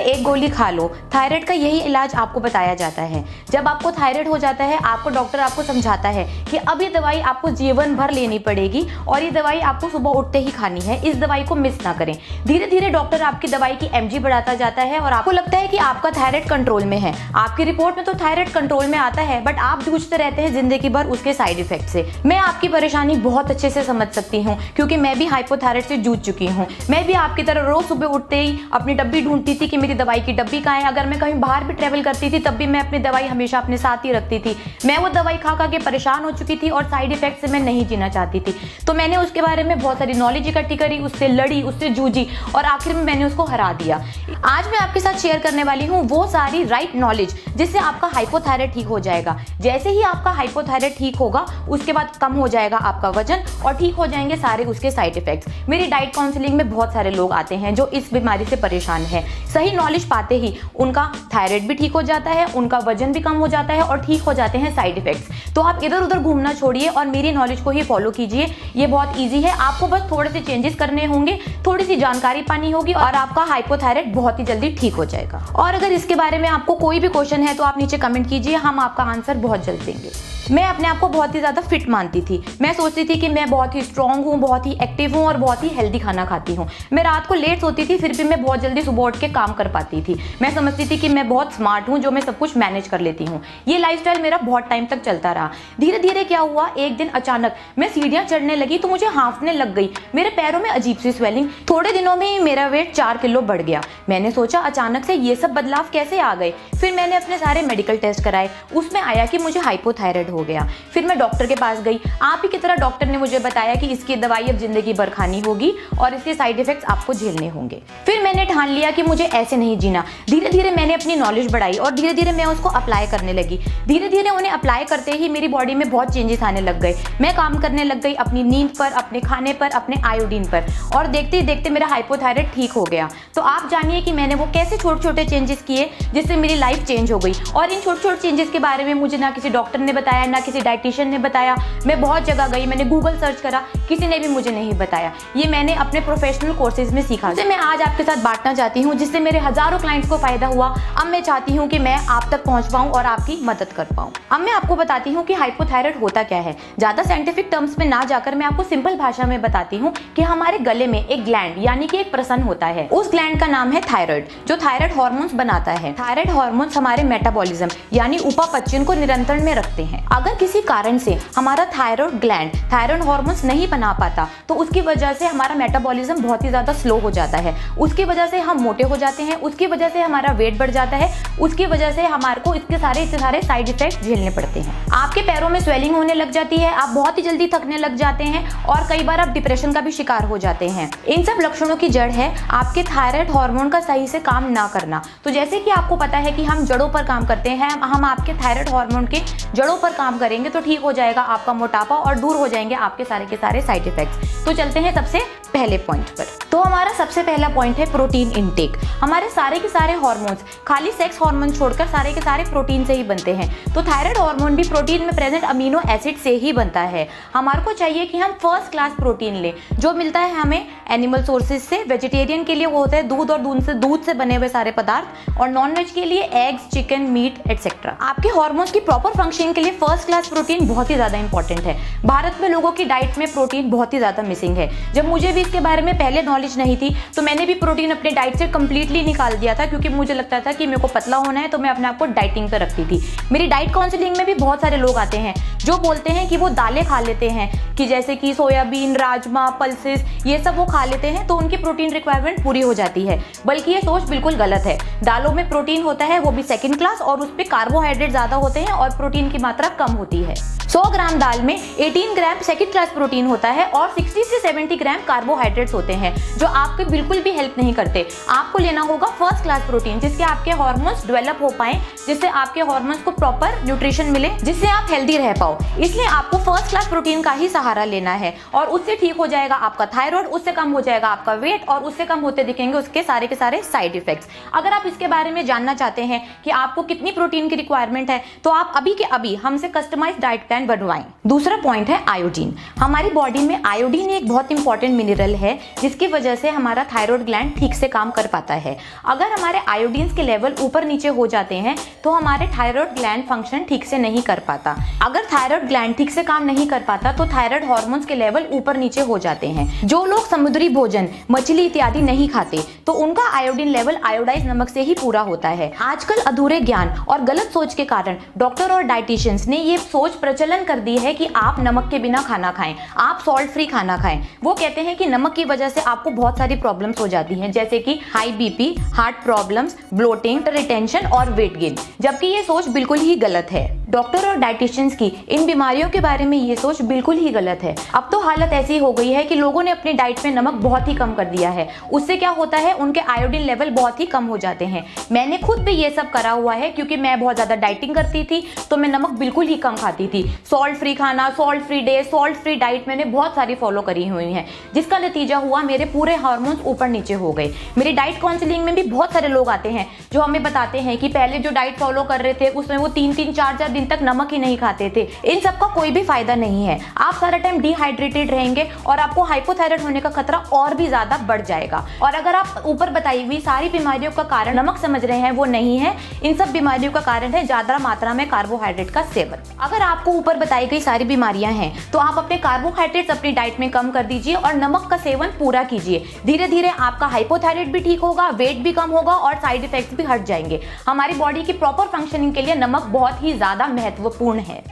एक गोली खा लो, थायराइड का यही इलाज आपको बताया जाता है। जब आपको थायराइड हो जाता है, आपको डॉक्टर आपको समझाता है कि अब ये दवाई आपको जीवन भर लेनी पड़ेगी और ये दवाई आपको सुबह उठते ही खानी है, इस दवाई को मिस ना करें। धीरे धीरे डॉक्टर आपकी दवाई की mg बढ़ाता जाता है और आपको लगता है कि आपका थायराइड कंट्रोल में है। आपकी रिपोर्ट में तो थायराइड कंट्रोल में आता है, बट आप जूझते रहते हैं जिंदगी भर उसके साइड इफेक्ट से। मैं आपकी परेशानी बहुत अच्छे से समझ सकती हूँ, क्योंकि मैं भी हाइपोथायराइड से जूझ चुकी हूँ। मैं भी आपकी तरह रोज सुबह उठते ही अपनी डब्बी ढूंढती थी कि मेरी दवाई की डब्बी कहाँ है। अगर मैं कहीं बाहर भी ट्रेवल करती थी तब भी मैं अपनी दवाई हमेशा अपने साथ ही रखती थी। मैं वो दवाई खा खा के परेशान हो चुकी थी और साइड इफेक्ट से मैं नहीं जीना चाहती थी। तो मैंने उसके बारे में बहुत सारी नॉलेज इकट्ठी करी, उससे लड़ी, उससे जूझी और आखिर में मैंने उसको हरा दिया। आज मैं आपके साथ शेयर करने वाली हूँ वो सारी राइट नॉलेज जिससे आपका हाइपोथायराइड ठीक हो जाएगा। जैसे ही आपका हाइपोथायराइड ठीक होगा, उसके बाद कम हो जाएगा आपका वजन और ठीक हो जाएंगे सारे उसके साइड इफेक्ट्स। मेरी डाइट काउंसलिंग में बहुत सारे लोग आते हैं जो इस बीमारी से परेशान है। सही नॉलेज पाते ही उनका थायराइड भी ठीक हो जाता है, उनका वजन भी कम हो जाता है और ठीक हो जाते हैं साइड इफेक्ट्स। तो आप इधर उधर घूमना छोड़िए और मेरी नॉलेज को ही फॉलो कीजिए। ये बहुत ईजी है, आपको बस थोड़े से चेंजेस करने होंगे, थोड़ी सी जानकारी पानी होगी और आपका हाइपोथायराइड बहुत ही जल्दी ठीक हो जाएगा। और अगर इसके बारे में आपको कोई भी क्वेश्चन है तो आप नीचे कमेंट कीजिए, हम आपका आंसर बहुत जल्द देंगे। मैं अपने आप को बहुत ही ज़्यादा फिट मानती थी। मैं सोचती थी कि मैं बहुत ही स्ट्रांग हूँ, बहुत ही एक्टिव हूँ और बहुत ही हेल्दी खाना खाती हूँ। मैं रात को लेट सोती थी, फिर भी मैं बहुत जल्दी सुबह उठ के काम कर पाती थी। मैं समझती थी कि मैं बहुत स्मार्ट हूँ, जो मैं सब कुछ मैनेज कर लेती हूँ। ये लाइफस्टाइल मेरा बहुत टाइम तक चलता रहा। धीरे धीरे क्या हुआ, एक दिन अचानक मैं सीढ़ियाँ चढ़ने लगी तो मुझे हाँफने लग गई। मेरे पैरों में अजीब सी स्वेलिंग। थोड़े दिनों में ही मेरा वेट 4 किलो बढ़ गया। मैंने सोचा अचानक से ये सब बदलाव कैसे आ गए। फिर मैंने अपने सारे मेडिकल टेस्ट कराए, उसमें आया कि मुझे हाइपोथायराइड हो गया। फिर मैं डॉक्टर के पास गई। आप ही की तरह डॉक्टर ने मुझे बताया कि इसकी दवाई अब जिंदगी भर खानी होगी और इसके साइड इफेक्ट्स आपको झेलने होंगे। फिर मैंने ठान लिया कि मुझे ऐसे नहीं जीना। धीरे धीरे मैंने अपनी नॉलेज बढ़ाई और धीरे धीरे मैं उसको अप्लाई करने लगी। धीरे धीरे उन्हें अप्लाई करते ही मेरी बॉडी में बहुत चेंजेस आने लग गए। मैं काम करने लग गई अपनी नींद पर, अपने खाने पर, अपने आयोडीन पर, और देखते ही देखते मेरा हाइपोथायराइड ठीक हो गया। तो आप जानिए कि मैंने वो कैसे छोटे छोटे चेंजेस किए जिससे मेरी लाइफ चेंज हो गई। और इन छोटे छोटे चेंजेस के बारे में मुझे ना किसी डॉक्टर ने बताया, ना किसी डाइटिशियन ने बताया। मैं बहुत जगह गई, मैंने गूगल सर्च करा, किसी ने भी मुझे नहीं बताया। ये मैंने अपने प्रोफेशनल कोर्सेज में सीखा, जिसे मैं आज आपके साथ बांटना चाहती हूँ, जिससे मेरे हजारों क्लाइंट्स को फायदा हुआ। अब मैं चाहती हूँ कि मैं आप तक पहुंच पाऊं और आपकी मदद कर पाऊं। अब मैं आपको बताती हूँ कि हाइपोथायराइड होता क्या है। ज्यादा साइंटिफिक टर्म्स में ना जाकर मैं आपको सिंपल भाषा में बताती हूँ कि हमारे गले में एक ग्लैंड यानी कि एक प्रसन होता है। उस ग्लैंड का नाम है थायराइड, जो थायराइड हार्मोन्स बनाता है। थायराइड हार्मोन्स हमारे मेटाबॉलिज्म यानी उपापचयन को नियंत्रण में रखते हैं। अगर किसी कारण से हमारा थायराइड ग्लैंड थायराइड हार्मोन्स नहीं बना पाता तो उसकी वजह से हमारा मेटाबॉलिज्म बहुत ही ज्यादा स्लो हो जाता है। उसकी वजह से हम मोटे हो जाते हैं, उसकी वजह से हमारा वेट बढ़ जाता है, उसकी वजह से हमारे को इसके सारे साइड इफेक्ट झेलने पड़ते हैं। आपके पैरों में स्वेलिंग होने लग जाती है, आप बहुत ही जल्दी थकने लग जाते हैं और कई बार आप डिप्रेशन का भी शिकार हो जाते हैं। इन सब लक्षणों की जड़ है आपके थायराइड हार्मोन का सही से काम ना करना। तो जैसे कि आपको पता है कि हम जड़ों पर काम करते हैं, हम आपके थायराइड हार्मोन के जड़ों पर काम करेंगे तो ठीक हो जाएगा आपका मोटापा और दूर हो जाएंगे आपके सारे के सारे साइड इफेक्ट्स। तो चलते हैं सबसे पहले पॉइंट पर। तो हमारा सबसे पहला पॉइंट है प्रोटीन इनटेक। हमारे सारे के सारे हार्मोन्स, खाली सेक्स हार्मोन छोड़कर सारे के सारे प्रोटीन से ही बनते हैं। तो थायराइड हार्मोन भी प्रोटीन में प्रेजेंट अमीनो एसिड से ही बनता है। हमारे को चाहिए कि हम फर्स्ट क्लास प्रोटीन लें, जो मिलता है हमें एनिमल सोर्सेज से। वेजिटेरियन के लिए वो होता है दूध और दूध से बने हुए सारे पदार्थ, और नॉन वेज के लिए एग्स, चिकन, मीट एटसेट्रा। आपके हार्मोन्स की प्रॉपर फंक्शनिंग के लिए फर्स्ट क्लास प्रोटीन बहुत ही ज्यादा इंपॉर्टेंट है। भारत में लोगों की डाइट में प्रोटीन बहुत ही ज्यादा मिसिंग है। जब मुझे भी इसके बारे में पहले नॉलेज नहीं थी तो मैंने भी प्रोटीन अपने डाइट से कंप्लीटली निकाल दिया था, क्योंकि मुझे लगता था कि मेरे को पतला होना है तो मैं अपने आप को डाइटिंग पर रखती थी। मेरी डाइट काउंसलिंग में भी बहुत सारे लोग आते हैं जो बोलते हैं कि वो दालें खा लेते हैं, कि जैसे कि सोयाबीन, राजमा, पल्सेस, ये सब वो खा लेते हैं तो उनकी प्रोटीन रिक्वायरमेंट पूरी हो जाती है। बल्कि ये सोच बिल्कुल गलत है। दालों में प्रोटीन होता है, वो भी सेकंड क्लास, और उस पर कार्बोहाइड्रेट ज्यादा होते हैं और प्रोटीन की मात्रा कम होती है। 100 ग्राम दाल में 18 ग्राम सेकंड क्लास प्रोटीन होता है और 60 से 70 ग्राम कार्बोहाइड्रेट्स होते हैं, जो आपके बिल्कुल भी हेल्प नहीं करते। आपको लेना होगा फर्स्ट क्लास प्रोटीन, जिससे आपके हार्मोन्स डेवलप हो पाए, जिससे आपके हार्मोन्स को प्रॉपर न्यूट्रिशन मिले, जिससे आप हेल्दी रह पाओ। इसलिए आपको फर्स्ट क्लास प्रोटीन का ही सहारा लेना है और उससे ठीक हो जाएगा आपका थायराइड, उससे कम हो जाएगा आपका वेट और उससे कम होते दिखेंगे उसके सारे के सारे साइड इफेक्ट्स। अगर आप इसके बारे में जानना चाहते हैं कि आपको कितनी प्रोटीन की रिक्वायरमेंट है तो आप अभी के अभी हमसे कस्टमाइज्ड डाइट प्लान बनवाएं। दूसरा पॉइंट है आयोडीन। हमारी बॉडी में आयोडीन एक बहुत इंपॉर्टेंट मिनरल मिनरल है जिसकी वजह से हमारा थायराइड ग्लैंड ठीक से काम कर पाता है। अगर हमारे आयोडीन्स के लेवल ऊपर नीचे हो जाते हैं तो हमारे थायराइड ग्लैंड फंक्शन ठीक से नहीं कर पाता। अगर थायराइड ग्लैंड ठीक से काम नहीं कर पाता तो थायराइड हार्मोन्स के लेवल ऊपर नीचे हो जाते हैं। जो लोग समुद्री भोजन, मछली इत्यादि नहीं खाते तो उनका आयोडीन लेवल आयोडाइज नमक से ही पूरा होता है। आजकल अधूरे ज्ञान और गलत सोच के कारण डॉक्टर और डाइटिशियंस ने ये सोच प्रचलन कर दी है कि आप नमक के बिना खाना खाएं, आप सॉल्ट फ्री खाना खाएं। वो कहते हैं कि नमक की वजह से आपको बहुत सारी प्रॉब्लम्स हो जाती हैं, जैसे कि high BP, heart problems, bloating, retention और वेट गेन, जबकि ये सोच बिल्कुल ही गलत है। डॉक्टर और डाइटिशियंस की इन बीमारियों के बारे में ये सोच बिल्कुल ही गलत है। अब तो हालत ऐसी हो गई है कि लोगों ने अपनी डाइट में नमक बहुत ही कम कर दिया है। उससे क्या होता है, उनके आयोडीन लेवल बहुत ही कम हो जाते हैं। मैंने खुद भी ये सब करा हुआ है क्योंकि मैं बहुत ज्यादा डाइटिंग करती थी तो मैं नमक बिल्कुल ही कम खाती थी। सॉल्ट फ्री खाना, salt free day, salt free diet मैंने बहुत सारी फॉलो करी हुई है, जिसका नतीजा हुआ मेरे पूरे हार्मोन्स ऊपर नीचे हो गए। मेरी डाइट काउंसलिंग में भी बहुत सारे लोग आते हैं जो हमें बताते हैं कि पहले जो डाइट फॉलो कर रहे थे उसमें वो 3-3, 4-4 दिन तक नमक ही नहीं खाते थे। इन सब का कोई भी फायदा नहीं है। आप सारा टाइम डिहाइड्रेटेड रहेंगे और आपको हाइपोथायराइड होने का खतरा और भी ज्यादा बढ़ जाएगा। और अगर आप ऊपर बताई हुई सारी बीमारियों का कारण नमक समझ रहे हैं, वो नहीं है। इन सब बीमारियों का कारण है ज्यादा मात्रा में कार्बोहाइड्रेट का सेवन। अगर आपको ऊपर बताई गई सारी बीमारियां हैं तो आप अपने कार्बोहाइड्रेट्स अपनी डाइट में कम कर दीजिए और नमक का सेवन पूरा कीजिए। धीरे धीरे आपका हाइपोथायराइड भी ठीक होगा, वेट भी कम होगा और साइड इफेक्ट्स भी हट जाएंगे। हमारी बॉडी की प्रॉपर फंक्शनिंग के लिए नमक बहुत ही ज्यादा महत्वपूर्ण है।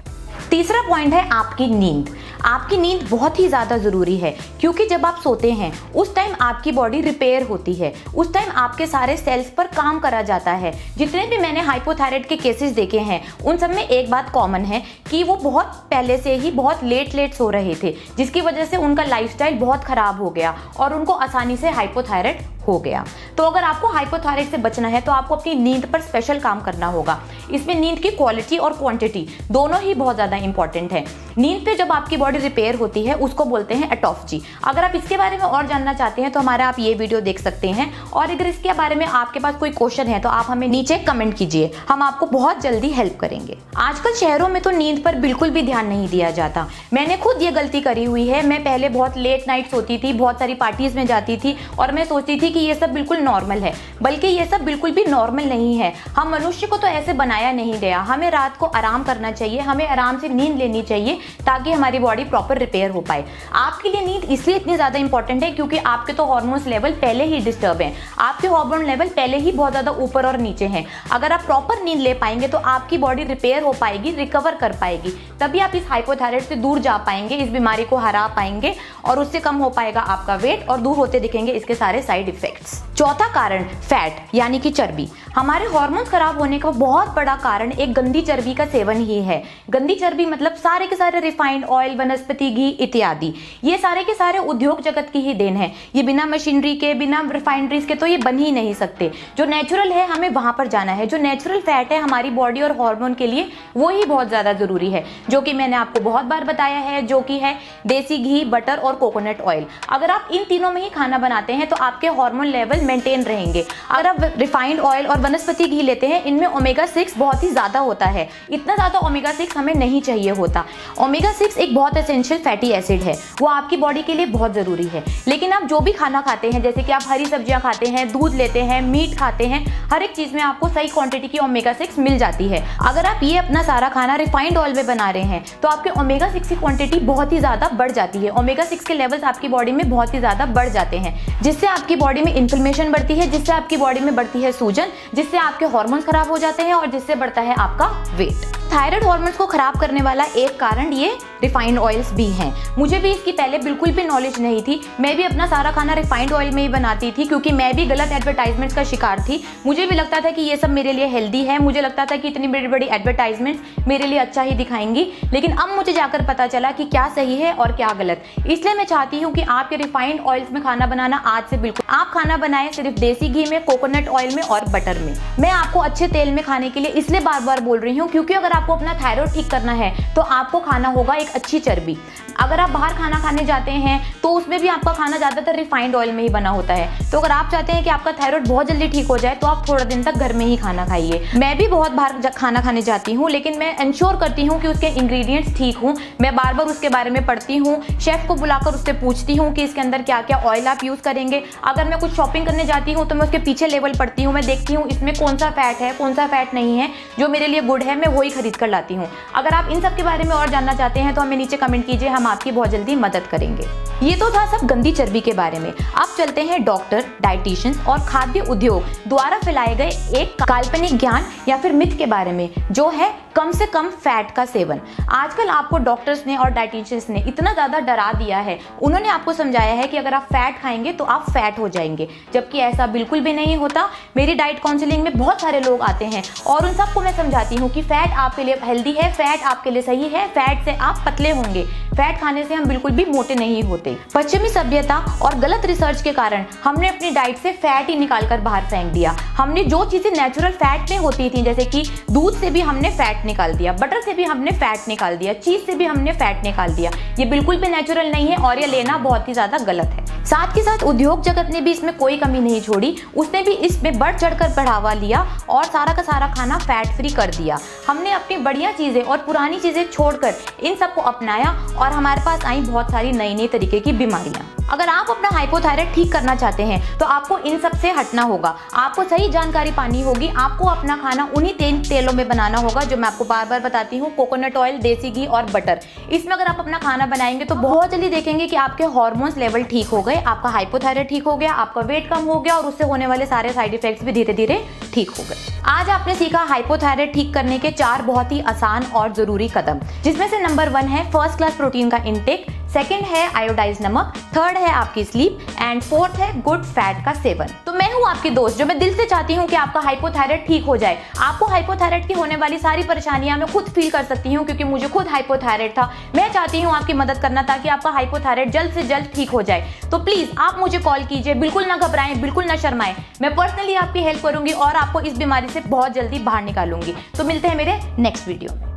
तीसरा पॉइंट है आपकी नींद। आपकी नींद बहुत ही ज़्यादा ज़रूरी है क्योंकि जब आप सोते हैं उस टाइम आपकी बॉडी रिपेयर होती है, उस टाइम आपके सारे सेल्स पर काम करा जाता है। जितने भी मैंने हाइपोथायराइड के केसेस देखे हैं उन सब में एक बात कॉमन है कि वो बहुत पहले से ही बहुत लेट सो रहे थे, जिसकी वजह से उनका लाइफस्टाइल बहुत ख़राब हो गया और उनको आसानी से हाइपोथायराइड हो गया। तो अगर आपको हाइपोथायराइड से बचना है तो आपको अपनी नींद पर स्पेशल काम करना होगा। इसमें नींद की क्वालिटी और क्वांटिटी दोनों ही बहुत ज़्यादा इंपॉर्टेंट है। नींद पे जब आपकी बॉडी रिपेयर होती है उसको बोलते हैं ऑटोफेजी। अगर आप इसके बारे में और जानना चाहते हैं तो हमारा आप ये वीडियो देख सकते हैं, और अगर इसके बारे में आपके पास कोई क्वेश्चन है तो आप हमें नीचे कमेंट कीजिए, हम आपको बहुत जल्दी हेल्प करेंगे। आजकल शहरों में तो नींद पर बिल्कुल भी ध्यान नहीं दिया जाता। मैंने खुद ये गलती करी हुई है। मैं पहले बहुत लेट नाइट सोती थी, बहुत सारी पार्टीज में जाती थी और मैं सोचती थी कि ये सब बिल्कुल नॉर्मल है, बल्कि ये सब बिल्कुल भी नॉर्मल नहीं है। हम मनुष्य को तो ऐसे बनाया नहीं गया। हमें रात को आराम करना चाहिए, हमें आराम से नींद लेनी चाहिए ताकि हमारी बॉडी प्रॉपर रिपेयर हो पाए। आपके लिए नींद इसलिए इतनी ज्यादा इंपॉर्टेंट है क्योंकि आपके तो हार्मोन्स लेवल पहले ही डिस्टर्ब हैं, आपके हार्मोन लेवल पहले ही बहुत ज्यादा ऊपर और नीचे हैं। अगर आप प्रॉपर नींद ले पाएंगे तो आपकी बॉडी रिपेयर हो पाएगी, रिकवर कर पाएगी, तभी आप इस हाइपोथायराइड से दूर जा पाएंगे, इस बीमारी को हरा पाएंगे और उससे कम हो पाएगा आपका वेट और दूर होते दिखेंगे इसके सारे साइड इफेक्ट्स। चौथा कारण फैट यानी कि चर्बी। हमारे हार्मोन्स खराब होने का बहुत बड़ा कारण एक गंदी चर्बी का सेवन ही है। गंदी चर्बी मतलब सारे के सारे रिफाइंड ऑयल, वनस्पति घी इत्यादि, ये सारे के सारे उद्योग जगत की ही देन है। ये बिना मशीनरी के, बिना रिफाइनरीज के तो ये बन ही नहीं सकते। जो नेचुरल है हमें वहां पर जाना है। जो नेचुरल फैट है हमारी बॉडी और हार्मोन के लिए वो ही बहुत ज्यादा जरूरी है, जो कि मैंने आपको बहुत बार बताया है, जो कि है देसी घी, बटर और कोकोनट ऑयल। अगर आप इन तीनों में ही खाना बनाते हैं तो आपके हार्मोन लेवल मेंटेन रहेंगे। अगर आप रिफाइंड ऑयल और वनस्पति घी लेते हैं, इनमें ओमेगा 6 बहुत ही ज्यादा होता है। इतना ज्यादा ओमेगा 6 हमें नहीं चाहिए होता। ओमेगा 6 एक बहुत एसेंशियल फैटी एसिड है, वो आपकी बॉडी के लिए बहुत जरूरी है। लेकिन आप जो भी खाना खाते हैं, जैसे कि आप हरी सब्जियां खाते हैं, दूध लेते हैं, मीट खाते हैं, हर एक चीज में आपको सही क्वांटिटी की ओमेगा 6 मिल जाती है। अगर आप ये अपना सारा खाना रिफाइंड ऑयल में बना रहे हैं तो आपके ओमेगा 6 की क्वांटिटी बहुत ही ज्यादा बढ़ जाती है। ओमेगा 6 के लेवल्स आपकी बॉडी में बहुत ही ज्यादा बढ़ जाते हैं, जिससे आपकी बॉडी में इन्फ्लेमेशन बढ़ती है, जिससे आपकी बॉडी में बढ़ती है सूजन, जिससे आपके हार्मोन्स खराब हो जाते हैं और जिससे बढ़ता है आपका वेट। थायराइड हार्मोन्स को खराब करने वाला एक कारण ये रिफाइंड ऑयल्स भी हैं। मुझे भी इसकी पहले बिल्कुल भी नॉलेज नहीं थी। मैं भी अपना सारा खाना रिफाइंड ऑयल में ही बनाती थी क्योंकि मैं भी गलत एडवर्टाइजमेंट्स का शिकार थी। मुझे भी लगता था कि ये सब मेरे लिए हेल्दी है, मुझे लगता था कि इतनी बड़ी बड़ी एडवर्टाइजमेंट्स मेरे लिए अच्छा ही दिखाएंगी। लेकिन अब मुझे जाकर पता चला कि क्या सही है और क्या गलत। इसलिए मैं चाहती हूँ कि आपके रिफाइंड ऑयल्स में खाना बनाना आज से बिल्कुल आप खाना बनाएं सिर्फ देसी घी में, कोकोनट ऑयल में और बटर में। मैं आपको अच्छे तेल में खाने के लिए इसलिए बार बार बोल रही हूँ क्योंकि अगर आपको अपना थायराइड ठीक करना है तो आपको खाना होगा एक अच्छी चर्बी। अगर आप बाहर खाना खाने जाते हैं तो उसमें भी आपका खाना ज़्यादातर रिफाइंड ऑयल में ही बना होता है। तो अगर आप चाहते हैं कि आपका थायराइड बहुत जल्दी ठीक हो जाए तो आप थोड़ा दिन तक घर में ही खाना खाइए। मैं भी बहुत बाहर खाना खाने जाती हूँ, लेकिन मैं इंश्योर करती हूँ कि उसके इंग्रेडिएंट्स ठीक हों। मैं बार बार उसके बारे में पढ़ती हूँ, शेफ़ को बुलाकर उससे पूछती हूँ कि इसके अंदर क्या क्या ऑयल आप यूज़ करेंगे। अगर मैं कुछ शॉपिंग करने जाती हूँ तो मैं उसके पीछे लेवल पढ़ती हूँ, मैं देखती हूँ इसमें कौन सा फैट है, कौन सा फैट नहीं है, जो मेरे लिए गुड है मैं वही खरीद कर लाती हूँ। अगर आप इन सब के बारे में और जानना चाहते हैं तो हमें नीचे कमेंट कीजिए, हम आपकी बहुत जल्दी मदद करेंगे। ये तो था सब गंदी चर्बी के बारे में। अब चलते हैं डॉक्टर, डाइटिशियंस और खाद्य उद्योग द्वारा फैलाए गए एक काल्पनिक ज्ञान या फिर मिथ के बारे में, जो है कम से कम फैट का सेवन। आजकल आपको डॉक्टर्स ने और डाइटिशियंस ने इतना ज़्यादा डरा दिया है, उन्होंने आपको समझाया है कि अगर आप फैट खाएंगे तो आप फैट हो जाएंगे, जबकि ऐसा बिल्कुल भी नहीं होता। मेरी डाइट काउंसलिंग में बहुत सारे लोग आते हैं और उन सबको मैं समझाती हूँ कि फैट आपके लिए हेल्दी है, फैट आपके लिए सही है, फैट से आप पतले होंगे, फैट खाने से हम बिल्कुल भी मोटे नहीं होते। पश्चिमी सभ्यता और गलत रिसर्च के कारण हमने अपनी डाइट से फैट ही निकाल कर बाहर फेंक दिया। हमने जो चीज़ें नेचुरल फैट में होती थी, जैसे कि दूध से भी हमने फैट निकाल दिया, बटर से भी हमने फैट निकाल दिया, चीज से भी हमने फैट निकाल दिया। ये बिल्कुल भी नेचुरल नहीं है और ये लेना बहुत ही ज्यादा गलत है। साथ के साथ उद्योग जगत ने भी इसमें कोई कमी नहीं छोड़ी, उसने भी इसमें बढ़ चढ़कर बढ़ावा लिया और सारा का सारा खाना फैट फ्री कर दिया। हमने अपनी बढ़िया चीजें और पुरानी चीजें छोड़कर इन सबको अपनाया और हमारे पास आई बहुत सारी नई नई तरीके की बीमारियां। अगर आप अपना हाइपोथायराइड ठीक करना चाहते हैं तो आपको इन सब से हटना होगा, आपको सही जानकारी पानी होगी, आपको अपना खाना उन्हीं तेलों में बनाना होगा जो मैं आपको बार बार बताती हूँ, कोकोनट ऑयल, देसी घी और बटर। इसमें अगर आप अपना खाना बनाएंगे तो बहुत जल्दी देखेंगे कि आपके हार्मोन्स लेवल ठीक हो गए, आपका हाइपोथायराइड ठीक हो गया, आपका वेट कम हो गया और उससे होने वाले सारे साइड इफेक्ट्स भी धीरे धीरे ठीक हो गए। आज आपने सीखा हाइपोथायराइड ठीक करने के 4 बहुत ही आसान और जरूरी कदम, जिसमें से नंबर 1 है फर्स्ट क्लास प्रोटीन का इंटेक, सेकंड है आयोडाइज नमक, थर्ड है आपकी स्लीप एंड फोर्थ है गुड फैट का सेवन। तो मैं हूँ आपकी दोस्त जो मैं दिल से चाहती हूँ कि आपका हाइपोथायराइड ठीक हो जाए। आपको हाइपोथायराइड की होने वाली सारी परेशानियां मैं खुद फील कर सकती हूँ, क्योंकि मुझे खुद हाइपोथायराइड था। मैं चाहती हूँ आपकी मदद करना ताकि आपका हाइपोथायराइड जल्द से जल्द ठीक हो जाए। तो प्लीज आप मुझे कॉल कीजिए, बिल्कुल ना घबराएं, बिल्कुल ना शर्माएं। मैं पर्सनली आपकी हेल्प करूंगी और आपको इस बीमारी से बहुत जल्दी बाहर निकालूंगी। तो मिलते हैं मेरे नेक्स्ट वीडियो में।